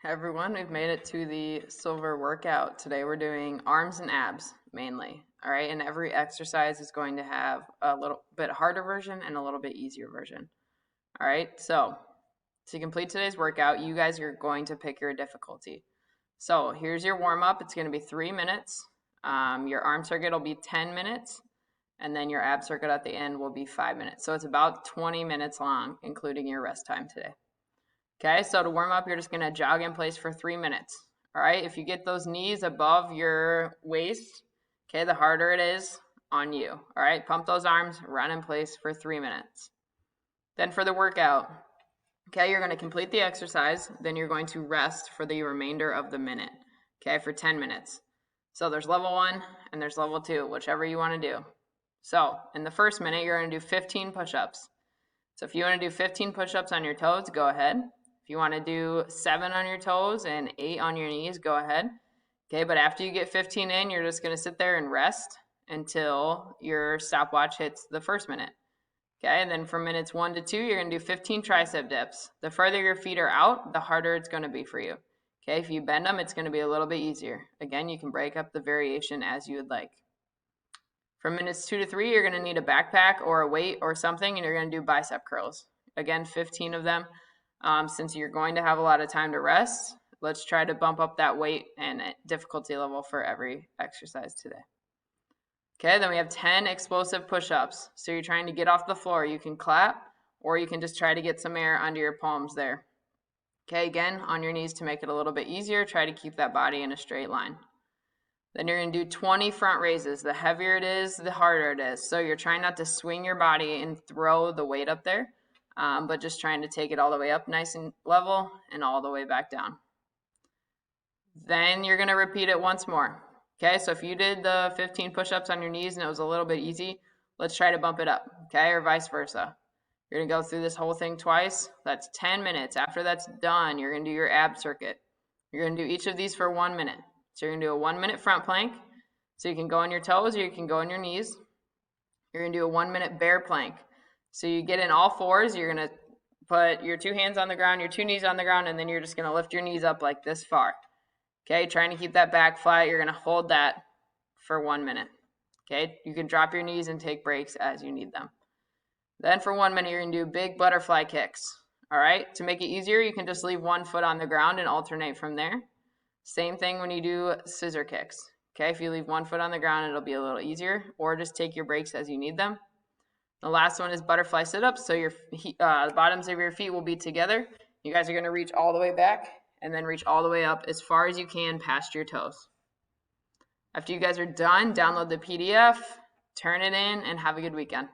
Hey everyone, we've made it to the silver workout. Today we're doing arms and abs mainly. All right, and every exercise is going to have a little bit harder version and a little bit easier version. All right, so to complete today's workout, you guys are going to pick your difficulty. So here's your warm up. It's going to be 3 minutes. Your arm circuit will be 10 minutes, and then your ab circuit at the end will be 5 minutes. So it's about 20 minutes long, including your rest time today. Okay, so to warm up, you're just gonna jog in place for 3 minutes. All right, if you get those knees above your waist, okay, the harder it is on you. All right, pump those arms, run in place for 3 minutes. Then for the workout, okay, you're gonna complete the exercise, then you're going to rest for the remainder of the minute, okay, for 10 minutes. So there's level 1 and there's level 2, whichever you wanna do. So in the first minute, you're gonna do 15 push-ups. So if you wanna do 15 push-ups on your toes, go ahead. If you want to do 7 on your toes and 8 on your knees, go ahead. Okay, but after you get 15 in, you're just going to sit there and rest until your stopwatch hits the first minute. Okay, and then from minutes 1 to 2, you're going to do 15 tricep dips. The further your feet are out, the harder it's going to be for you. Okay, if you bend them, it's going to be a little bit easier. Again, you can break up the variation as you would like. From minutes 2 to 3, you're going to need a backpack or a weight or something, and you're going to do bicep curls. Again, 15 of them. Since you're going to have a lot of time to rest, let's try to bump up that weight and difficulty level for every exercise today. Okay, then we have 10 explosive push-ups. So you're trying to get off the floor. You can clap, or you can just try to get some air under your palms there. Okay, again, on your knees to make it a little bit easier, try to keep that body in a straight line. Then you're going to do 20 front raises. The heavier it is, the harder it is. So you're trying not to swing your body and throw the weight up there. But just trying to take it all the way up nice and level and all the way back down. Then you're going to repeat it once more. Okay, so if you did the 15 push-ups on your knees and it was a little bit easy, let's try to bump it up, okay, or vice versa. You're going to go through this whole thing twice. That's 10 minutes. After that's done, you're going to do your ab circuit. You're going to do each of these for 1 minute. So you're going to do a 1 minute front plank. So you can go on your toes or you can go on your knees. You're going to do a 1 minute bear plank. So you get in all fours, you're going to put your 2 hands on the ground, your 2 knees on the ground, and then you're just going to lift your knees up like this far. Okay, trying to keep that back flat. You're going to hold that for 1 minute. Okay, you can drop your knees and take breaks as you need them. Then for 1 minute, you're going to do big butterfly kicks. All right, to make it easier, you can just leave one foot on the ground and alternate from there. Same thing when you do scissor kicks. Okay, if you leave one foot on the ground, it'll be a little easier, or just take your breaks as you need them. The last one is butterfly sit-ups. So your the bottoms of your feet will be together. You guys are going to reach all the way back and then reach all the way up as far as you can past your toes. After you guys are done, download the PDF, turn it in, and have a good weekend.